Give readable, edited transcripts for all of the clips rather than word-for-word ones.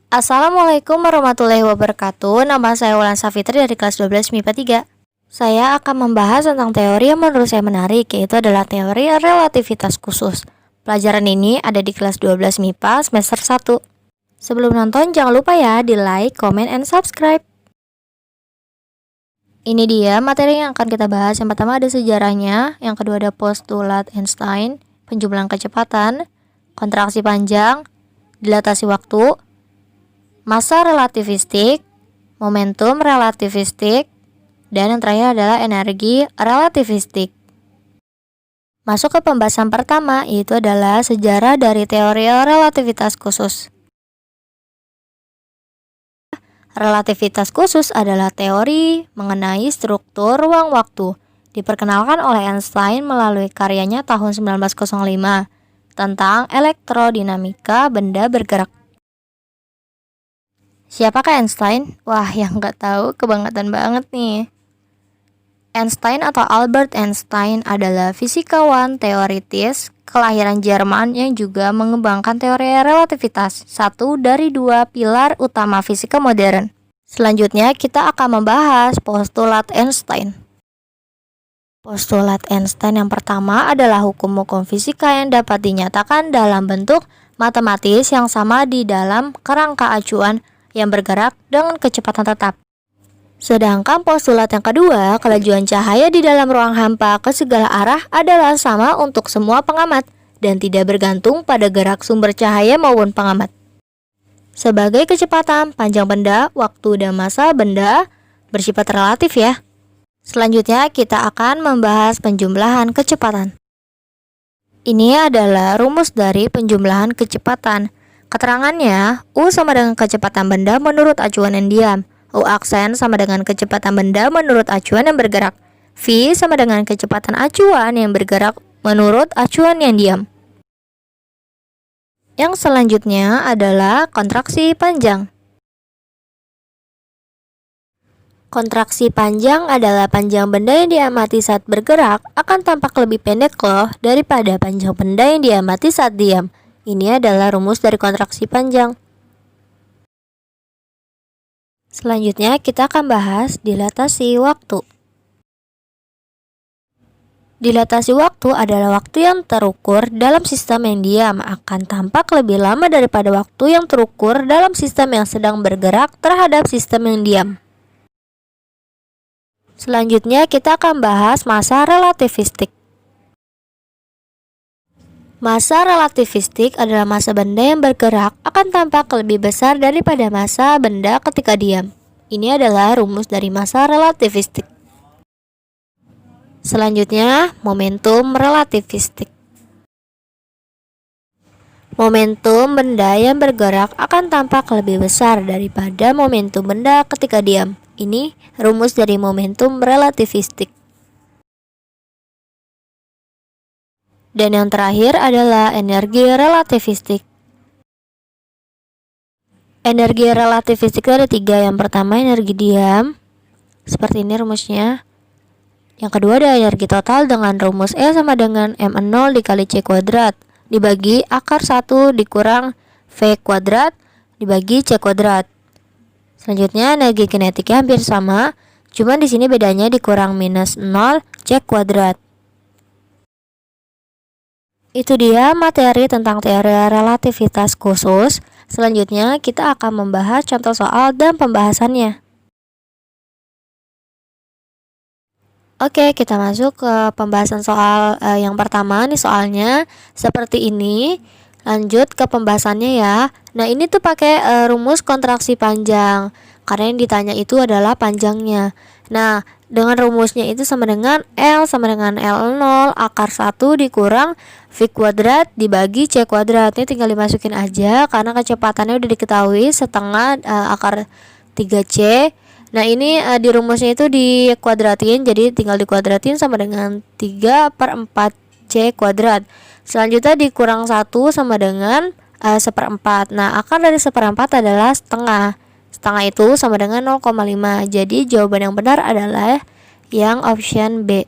Assalamualaikum warahmatullahi wabarakatuh. Nama saya Wulan Safitri dari kelas 12 MIPA 3. Saya akan membahas tentang teori yang menurut saya menarik, yaitu adalah teori relativitas khusus. Pelajaran ini ada di kelas 12 MIPA semester 1. Sebelum nonton, jangan lupa ya di like, comment, and subscribe. Ini dia materi yang akan kita bahas. Yang pertama ada sejarahnya, yang kedua ada postulat Einstein, penjumlahan kecepatan, kontraksi panjang, dilatasi waktu, massa relativistik, momentum relativistik, dan yang terakhir adalah energi relativistik. Masuk ke pembahasan pertama, yaitu adalah sejarah dari teori relativitas khusus. Relativitas khusus adalah teori mengenai struktur ruang-waktu. Diperkenalkan oleh Einstein melalui karyanya tahun 1905 tentang elektrodinamika benda bergerak. Siapakah Einstein? Wah, yang nggak tahu kebangetan banget nih. Einstein atau Albert Einstein adalah fisikawan teoritis kelahiran Jerman yang juga mengembangkan teori relativitas, satu dari dua pilar utama fisika modern. Selanjutnya kita akan membahas postulat Einstein. Postulat Einstein yang pertama adalah hukum-hukum fisika yang dapat dinyatakan dalam bentuk matematis yang sama di dalam kerangka acuan yang bergerak dengan kecepatan tetap. Sedangkan postulat yang kedua, kelajuan cahaya di dalam ruang hampa ke segala arah adalah sama untuk semua pengamat dan tidak bergantung pada gerak sumber cahaya maupun pengamat. Sebagai kecepatan, panjang benda, waktu, dan massa benda bersifat relatif ya. Selanjutnya kita akan membahas penjumlahan kecepatan. Ini adalah rumus dari penjumlahan kecepatan. Keterangannya, U sama dengan kecepatan benda menurut acuan yang diam. U aksen sama dengan kecepatan benda menurut acuan yang bergerak. V sama dengan kecepatan acuan yang bergerak menurut acuan yang diam. Yang selanjutnya adalah kontraksi panjang. Kontraksi panjang adalah panjang benda yang diamati saat bergerak akan tampak lebih pendek loh daripada panjang benda yang diamati saat diam. Ini adalah rumus dari kontraksi panjang. Selanjutnya kita akan bahas dilatasi waktu. Dilatasi waktu adalah waktu yang terukur dalam sistem yang diam akan tampak lebih lama daripada waktu yang terukur dalam sistem yang sedang bergerak terhadap sistem yang diam. Selanjutnya kita akan bahas massa relativistik. Massa relativistik adalah massa benda yang bergerak akan tampak lebih besar daripada massa benda ketika diam. Ini adalah rumus dari massa relativistik. Selanjutnya, momentum relativistik. Momentum benda yang bergerak akan tampak lebih besar daripada momentum benda ketika diam. Ini rumus dari momentum relativistik. Dan yang terakhir adalah energi relativistik. Energi relativistik itu ada tiga. Yang pertama energi diam, seperti ini rumusnya. Yang kedua ada energi total dengan rumus E sama dengan M0 dikali C kuadrat dibagi akar 1 dikurang V kuadrat dibagi C kuadrat. Selanjutnya energi kinetiknya hampir sama, cuman di sini bedanya dikurang minus 0 C kuadrat. Itu dia materi tentang teori relativitas khusus. Selanjutnya kita akan membahas contoh soal dan pembahasannya. Oke, kita masuk ke pembahasan soal yang pertama nih, soalnya seperti ini. Lanjut ke pembahasannya ya. Nah, ini tuh pakai rumus kontraksi panjang karena yang ditanya itu adalah panjangnya. Nah, dengan rumusnya itu sama dengan L sama dengan L0 akar 1 dikurang V kuadrat dibagi C kuadrat. Ini tinggal dimasukin aja karena kecepatannya udah diketahui setengah akar 3C. Nah, ini di rumusnya itu dikuadratin, jadi tinggal dikuadratin sama dengan 3/4C kuadrat. Selanjutnya dikurang 1 sama dengan 1/4. Nah, akar dari 1/4 adalah setengah. Setengah itu sama dengan 0,5. Jadi jawaban yang benar adalah yang option B.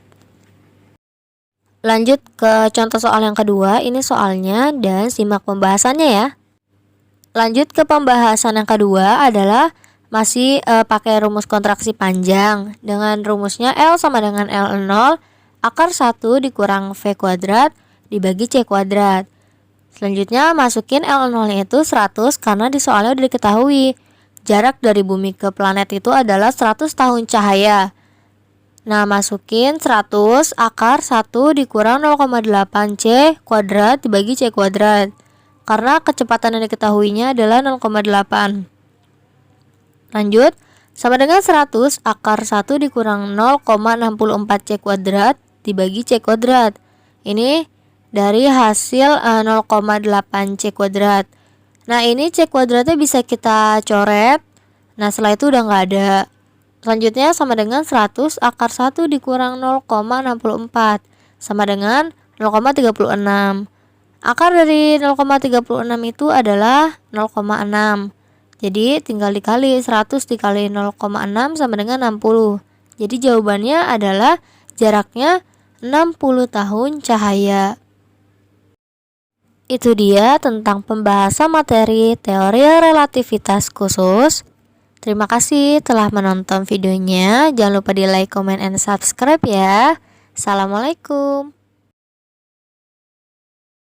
Lanjut ke contoh soal yang kedua. Ini soalnya dan simak pembahasannya ya. Lanjut ke pembahasan yang kedua adalah masih pakai rumus kontraksi panjang. Dengan rumusnya L sama dengan L0 akar 1 dikurang V kuadrat dibagi C kuadrat. Selanjutnya masukin L0 nya itu 100 karena di soalnya udah diketahui jarak dari bumi ke planet itu adalah 100 tahun cahaya. Nah, masukin 100 akar 1 dikurang 0,8 C kuadrat dibagi C kuadrat. Karena kecepatan yang diketahuinya adalah 0,8. Lanjut, sama dengan 100 akar 1 dikurang 0,64 C kuadrat dibagi C kuadrat. Ini dari hasil 0,8 C kuadrat. Nah, ini C kuadratnya bisa kita coret. Nah, setelah itu udah nggak ada. Selanjutnya sama dengan 100 akar 1 dikurang 0,64 sama dengan 0,36. Akar dari 0,36 itu adalah 0,6. Jadi tinggal dikali 100 dikali 0,6 sama dengan 60. Jadi jawabannya adalah jaraknya 60 tahun cahaya. Itu dia tentang pembahasan materi teori relativitas khusus. Terima kasih telah menonton videonya. Jangan lupa di like, comment, and subscribe ya. Assalamualaikum.